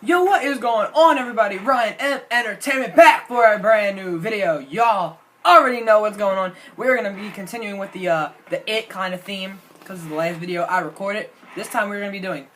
Yo, what is going on, everybody? Ryan M Entertainment back for a brand new video. Y'all already know what's going on. We're gonna be continuing with the It kind of theme because of the last video I recorded. This time we're gonna be doing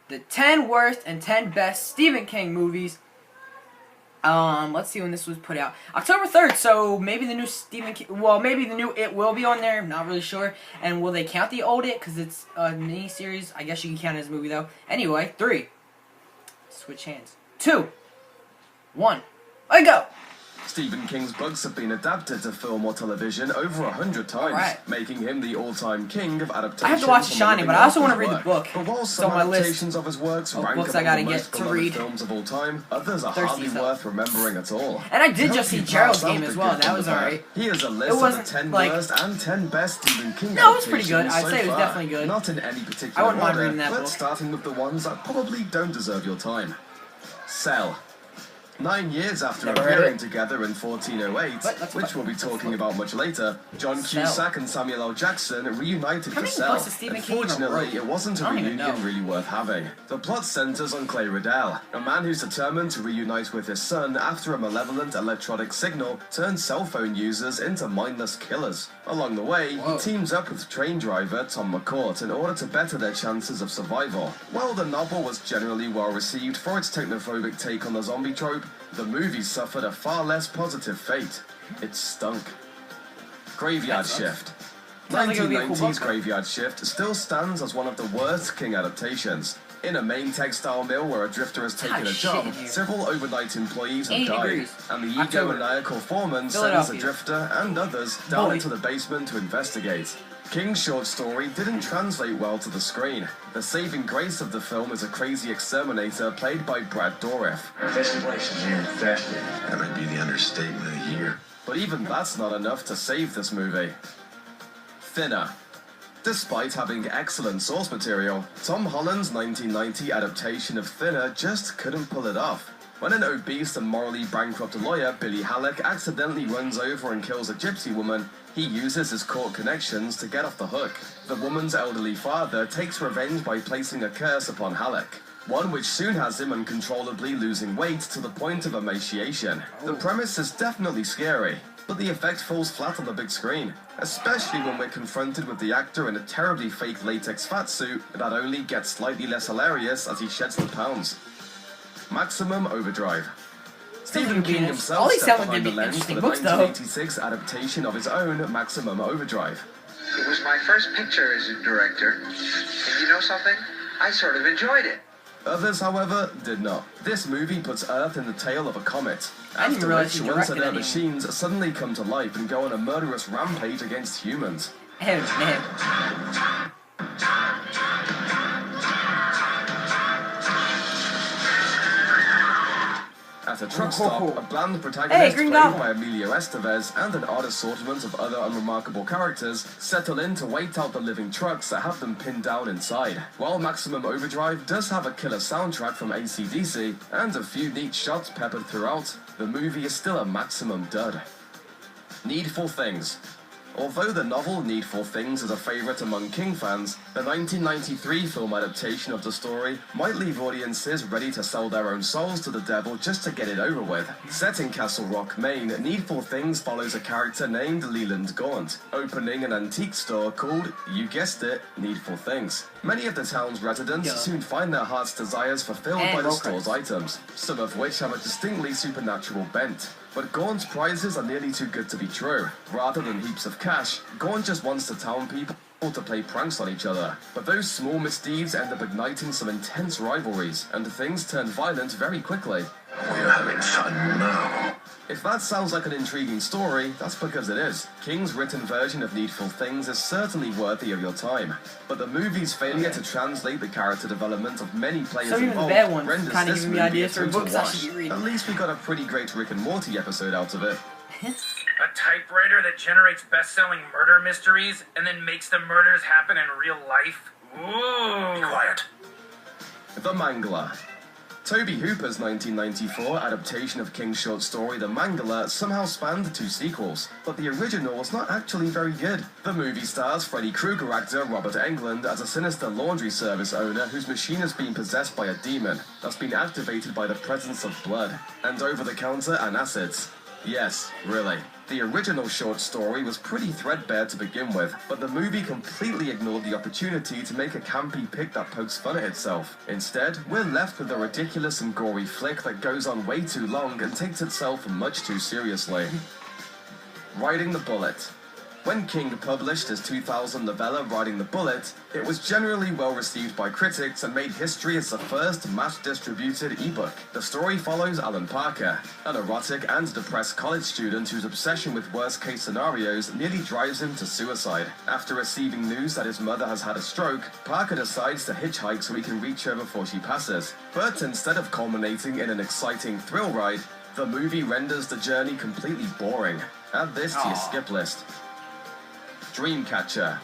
the 10 worst and 10 best Stephen King movies. Let's see when this was put out. October 3rd, so maybe the new Stephen King, well, maybe the new It will be on there, I'm not really sure. And will they count the old It, because it's a mini-series? I guess you can count it as a movie, though. Anyway, 3. Switch hands. 2. 1. Let go! Stephen King's books have been adapted to film or television over 100 times, making him the all-time king of adaptations. I have to watch The Shining, but I also want to read the book. But while It's some on my list adaptations of his works rank books among I gotta the get most to beloved read. films of all time, others are hardly worth remembering at all. And I did To just see help you Gerald's pass Game out as the well. good That from was the bad, alright. Here's a list It of wasn't the 10 like... worst and 10 best Stephen King No, it was pretty good. adaptations I'd say it was so definitely far. good. Not in any I particular wouldn't mind order, reading that but book. starting with the ones that probably don't deserve your time. Cell. 9 years after appearing together in 1408, which we'll be talking about much later, John Cusack and Samuel L. Jackson reunited for Cell. Unfortunately, it wasn't a reunion really worth having. The plot centers on Clay Riddell, a man who's determined to reunite with his son after a malevolent electronic signal turned cell phone users into mindless killers. Along the way, he teams up with train driver Tom McCourt in order to better their chances of survival. While the novel was generally well received for its technophobic take on the zombie trope, the movie suffered a far less positive fate. It stunk. Graveyard Shift. 1990's Graveyard Shift still stands as one of the worst King adaptations. In a main textile mill where a drifter has taken a job, several overnight employees have died, and the egomaniacal foreman sends the drifter and others down into the basement to investigate. King's short story didn't translate well to the screen. The saving grace of the film is a crazy exterminator played by Brad Dourif. This place is infested. That might be the understatement of the year. But even that's not enough to save this movie. Thinner. Despite having excellent source material, Tom Holland's 1990 adaptation of Thinner just couldn't pull it off. When an obese and morally bankrupt lawyer, Billy Halleck, accidentally runs over and kills a gypsy woman, he uses his court connections to get off the hook. The woman's elderly father takes revenge by placing a curse upon Halleck, one which soon has him uncontrollably losing weight to the point of emaciation. The premise is definitely scary, but the effect falls flat on the big screen, especially when we're confronted with the actor in a terribly fake latex fat suit that only gets slightly less hilarious as he sheds the pounds. Maximum Overdrive. Stephen King himself stepped behind the lens for the 1986 adaptation of his own Maximum Overdrive. It was my first picture as a director, and you know something? I sort of enjoyed it. Others, however, did not. This movie puts Earth in the tail of a comet, after which once-a-day machines suddenly come to life and go on a murderous rampage against humans. At a truck stop, a bland protagonist played by Emilio Estevez and an odd assortment of other unremarkable characters settle in to wait out the living trucks that have them pinned down inside. While Maximum Overdrive does have a killer soundtrack from AC/DC and a few neat shots peppered throughout, the movie is still a maximum dud. Needful Things. Although the novel Needful Things is a favourite among King fans, the 1993 film adaptation of the story might leave audiences ready to sell their own souls to the devil just to get it over with. Set in Castle Rock, Maine, Needful Things follows a character named Leland Gaunt, opening an antique store called, you guessed it, Needful Things. Many of the town's residents soon find their heart's desires fulfilled by the store's items, some of which have a distinctly supernatural bent. But Gaunt's prizes are nearly too good to be true. Rather than heaps of cash, Gaunt just wants the town people to play pranks on each other. But those small misdeeds end up igniting some intense rivalries, and things turn violent very quickly. We're having fun now. If that sounds like an intriguing story, that's because it is. King's written version of Needful Things is certainly worthy of your time, but the movie's failure to translate the character development of many players involved renders this movie a total wash. At least we got a pretty great Rick and Morty episode out of it. A typewriter that generates best-selling murder mysteries and then makes the murders happen in real life? Ooh! Be quiet. The Mangler. Toby Hooper's 1994 adaptation of King's short story The Mangala somehow spanned 2 sequels, but the original was not actually very good. The movie stars Freddy Krueger actor Robert Englund as a sinister laundry service owner whose machine has been possessed by a demon that's been activated by the presence of blood and over-the-counter antacids. Yes, really. The original short story was pretty threadbare to begin with, but the movie completely ignored the opportunity to make a campy pick that pokes fun at itself. Instead, we're left with a ridiculous and gory flick that goes on way too long and takes itself much too seriously. Riding the Bullet. When King published his 2000 novella Riding the Bullet, it was generally well received by critics and made history as the first mass-distributed ebook. The story follows Alan Parker, an erotic and depressed college student whose obsession with worst-case scenarios nearly drives him to suicide. After receiving news that his mother has had a stroke, Parker decides to hitchhike so he can reach her before she passes. But instead of culminating in an exciting thrill ride, the movie renders the journey completely boring. Add this to your skip list. Dreamcatcher.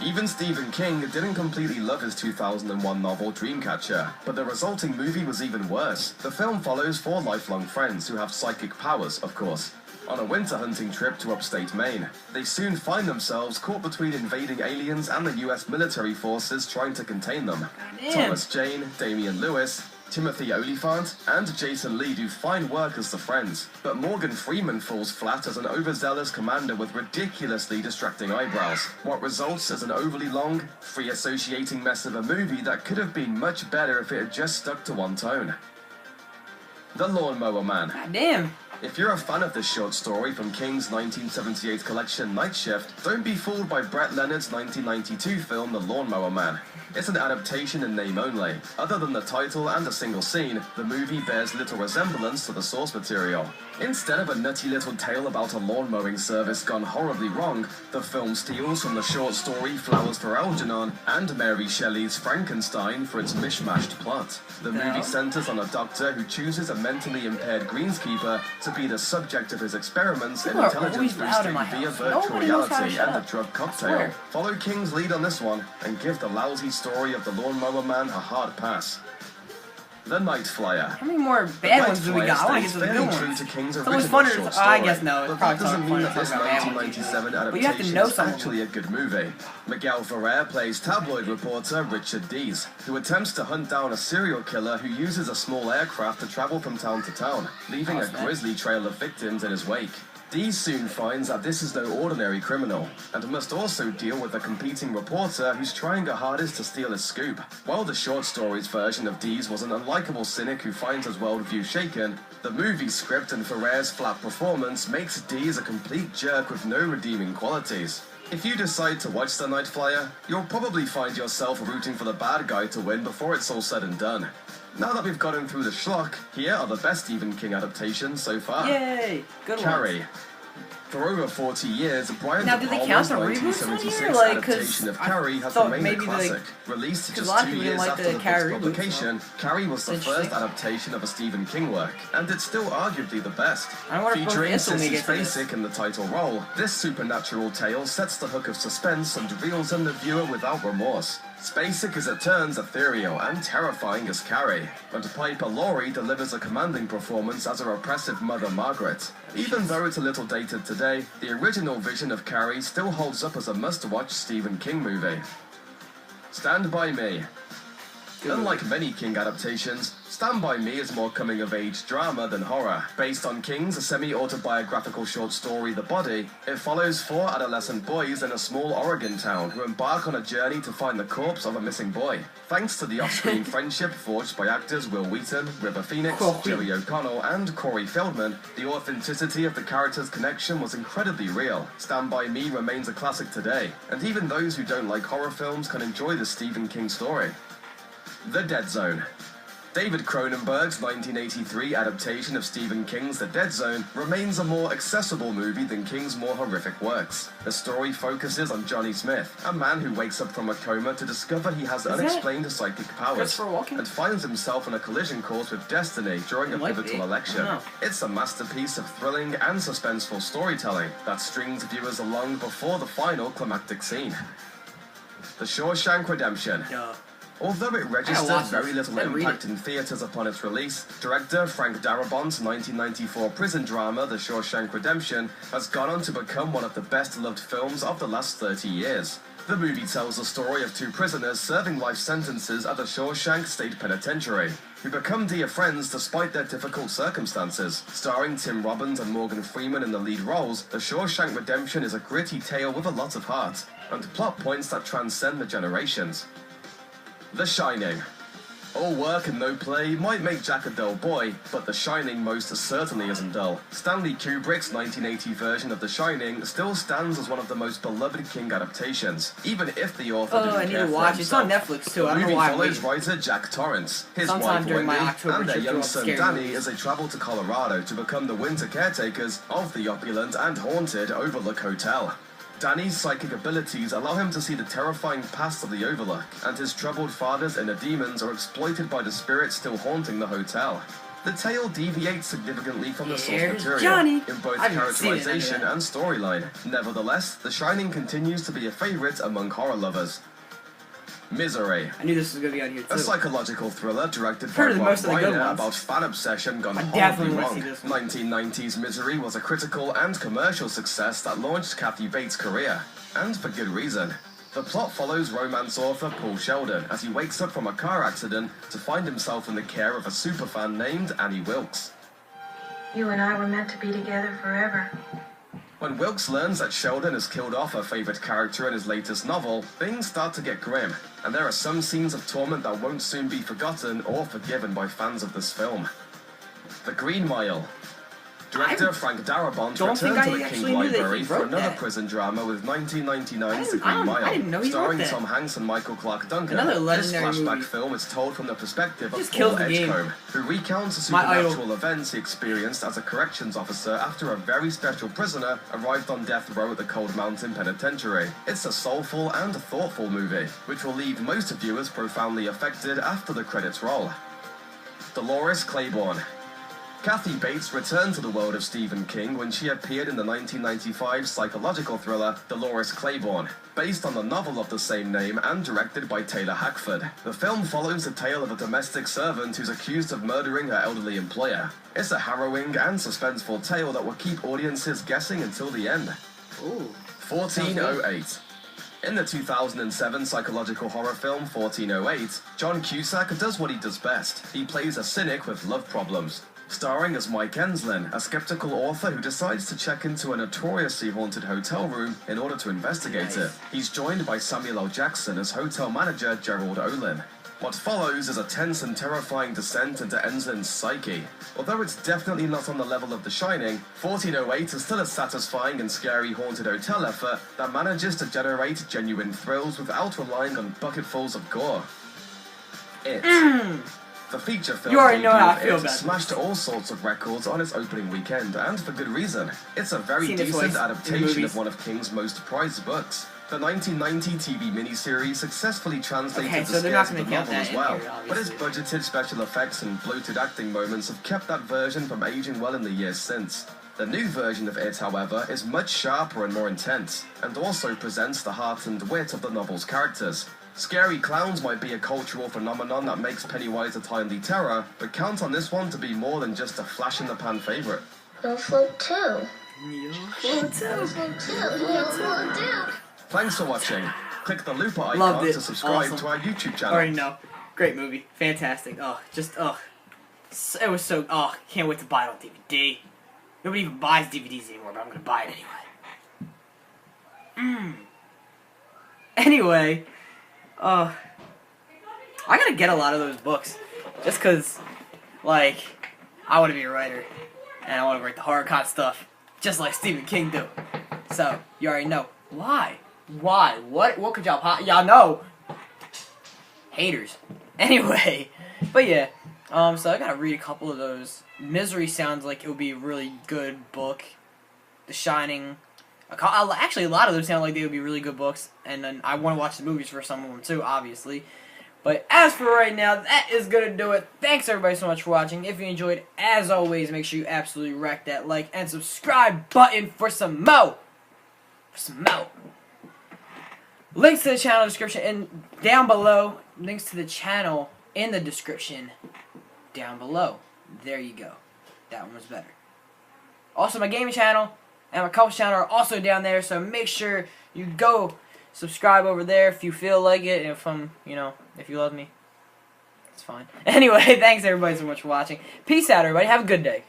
Even Stephen King didn't completely love his 2001 novel Dreamcatcher, but the resulting movie was even worse. The film follows 4 lifelong friends who have psychic powers, of course, on a winter hunting trip to upstate Maine. They soon find themselves caught between invading aliens and the US military forces trying to contain them. Thomas Jane, Damian Lewis, Timothy Olyphant, and Jason Lee do fine work as the friends, but Morgan Freeman falls flat as an overzealous commander with ridiculously distracting eyebrows. What results is an overly long, free associating mess of a movie that could have been much better if it had just stuck to one tone. The Lawnmower Man. Damn. If you're a fan of this short story from King's 1978 collection Night Shift, don't be fooled by Brett Leonard's 1992 film The Lawnmower Man. It's an adaptation in name only. Other than the title and a single scene, the movie bears little resemblance to the source material. Instead of a nutty little tale about a lawn mowing service gone horribly wrong, the film steals from the short story Flowers for Algernon and Mary Shelley's Frankenstein for its mishmashed plot. The movie centers on a doctor who chooses a mentally impaired greenskeeper to be the subject of his experiments in intelligence boosting via virtual reality and a drug cocktail. Follow King's lead on this one and give the lousy story of the Lawnmower Man a hard pass. The Night Flyer. How many more bad ones do we got? I want to get to the good ones. It's always funner to... I guess no. It's probably doesn't mean that this 1997 adaptation is actually a good movie. Miguel Ferrer plays tabloid reporter Richard Dees, who attempts to hunt down a serial killer who uses a small aircraft to travel from town to town, leaving a grisly trail of victims in his wake. Dees soon finds that this is no ordinary criminal, and must also deal with a competing reporter who's trying her hardest to steal his scoop. While the short story's version of Dees was an unlikable cynic who finds his worldview shaken, the movie script and Ferrer's flat performance makes Dees a complete jerk with no redeeming qualities. If you decide to watch The Night Flyer, you'll probably find yourself rooting for the bad guy to win before it's all said and done. Now that we've gotten through the schlock, here are the best Stephen King adaptations so far. Yay! Good one. Carrie. For over 40 years, Brian now, De do they Palma's count the reboots on here? 1976 Like, adaptation of Carrie has remained a classic. Released just 2 years after the book's publication, Carrie was the first adaptation of a Stephen King work, and it's still arguably the best. Featuring Sissy Spacek in the title role, this supernatural tale sets the hook of suspense and reels in the viewer without remorse. Spacek as it turns ethereal and terrifying as Carrie, and Piper Laurie delivers a commanding performance as her oppressive mother Margaret. Even though it's a little dated today, the original vision of Carrie still holds up as a must-watch Stephen King movie. Stand By Me. Unlike many King adaptations, Stand By Me is more coming-of-age drama than horror. Based on King's semi-autobiographical short story The Body, it follows 4 adolescent boys in a small Oregon town who embark on a journey to find the corpse of a missing boy. Thanks to the off-screen friendship forged by actors Will Wheaton, River Phoenix, Jerry O'Connell, and Corey Feldman, the authenticity of the characters' connection was incredibly real. Stand By Me remains a classic today, and even those who don't like horror films can enjoy the Stephen King story. The Dead Zone. David Cronenberg's 1983 adaptation of Stephen King's The Dead Zone remains a more accessible movie than King's more horrific works. The story focuses on Johnny Smith, a man who wakes up from a coma to discover he has unexplained psychic powers, and finds himself on a collision course with destiny during a pivotal election. It's a masterpiece of thrilling and suspenseful storytelling that strings viewers along before the final climactic scene. The Shawshank Redemption. Although it registered very little impact in theaters upon its release, director Frank Darabont's 1994 prison drama The Shawshank Redemption has gone on to become one of the best-loved films of the last 30 years. The movie tells the story of two prisoners serving life sentences at the Shawshank State Penitentiary, who become dear friends despite their difficult circumstances. Starring Tim Robbins and Morgan Freeman in the lead roles, The Shawshank Redemption is a gritty tale with a lot of heart, and plot points that transcend the generations. The Shining. All work and no play might make Jack a dull boy, but The Shining most certainly isn't dull. Stanley Kubrick's 1980 version of The Shining still stands as one of the most beloved King adaptations, even if the author didn't care for himself. It's on Netflix too. I don't know why. The movie follows writer Jack Torrance, his wife Wendy, and their young son Danny as they travel to Colorado to become the winter caretakers of the opulent and haunted Overlook Hotel. Danny's psychic abilities allow him to see the terrifying past of the Overlook, and his troubled father's inner demons are exploited by the spirits still haunting the hotel. The tale deviates significantly from the source material in both characterization and storyline. Nevertheless, The Shining continues to be a favorite among horror lovers. Misery. I knew this was going to be on here too. A psychological thriller directed by Rob Reiner about fan obsession gone horribly wrong. 1990's Misery was a critical and commercial success that launched Kathy Bates' career, and for good reason. The plot follows romance author Paul Sheldon as he wakes up from a car accident to find himself in the care of a superfan named Annie Wilkes. You and I were meant to be together forever. When Wilkes learns that Sheldon has killed off her favorite character in his latest novel, things start to get grim, and there are some scenes of torment that won't soon be forgotten or forgiven by fans of this film. The Green Mile. Director Frank Darabont returned to the King Library for another prison drama with 1999's The Green Mile, starring Tom Hanks and Michael Clarke Duncan. This flashback film is told from the perspective of Paul Edgecombe, who recounts the supernatural events he experienced as a corrections officer after a very special prisoner arrived on death row at the Cold Mountain Penitentiary. It's a soulful and thoughtful movie, which will leave most viewers profoundly affected after the credits roll. Dolores Claiborne. Kathy Bates returned to the world of Stephen King when she appeared in the 1995 psychological thriller Dolores Claiborne, based on the novel of the same name and directed by Taylor Hackford. The film follows the tale of a domestic servant who's accused of murdering her elderly employer. It's a harrowing and suspenseful tale that will keep audiences guessing until the end. 1408. In the 2007 psychological horror film 1408, John Cusack does what he does best. He plays a cynic with love problems. Starring as Mike Enslin, a skeptical author who decides to check into a notoriously haunted hotel room in order to investigate it. He's joined by Samuel L. Jackson as hotel manager Gerald Olin. What follows is a tense and terrifying descent into Enslin's psyche. Although it's definitely not on the level of The Shining, 1408 is still a satisfying and scary haunted hotel effort that manages to generate genuine thrills without relying on bucketfuls of gore. The feature film smashed all sorts of records on its opening weekend, and for good reason. It's a very decent adaptation of one of King's most prized books. The 1990 TV miniseries successfully translated the scares of the novel as well, but its budgeted special effects and bloated acting moments have kept that version from aging well in the years since. The new version of it, however, is much sharper and more intense, and also presents the heart and wit of the novel's characters. Scary clowns might be a cultural phenomenon that makes Pennywise a timely terror, but count on this one to be more than just a flash-in-the-pan favorite. You'll float too. Thanks for watching. Click the looper icon to subscribe to our YouTube channel. Already know. Great movie. Fantastic. It was so, can't wait to buy it on DVD. Nobody even buys DVDs anymore, but I'm gonna buy it anyway. Anyway, I gotta get a lot of those books. Just cause, like, I wanna be a writer. And I wanna write the horror con stuff. Just like Stephen King do. So, you already know. Why? Why? What could y'all know? Haters. Anyway, but yeah. So I gotta read a couple of those. Misery sounds like it would be a really good book. The Shining. Actually, a lot of them sound like they would be really good books. And then I want to watch the movies for some of them too, obviously. But as for right now, that is gonna do it. Thanks everybody so much for watching. If you enjoyed, as always, make sure you absolutely wreck that like and subscribe button for some more. Links to the channel description and down below. links to the channel in the description down below. There you go. That one was better. Also, my gaming channel and my couples channel are also down there, so make sure you go subscribe over there if you feel like it. If if you love me, it's fine. Anyway, thanks everybody so much for watching. Peace out, everybody. Have a good day.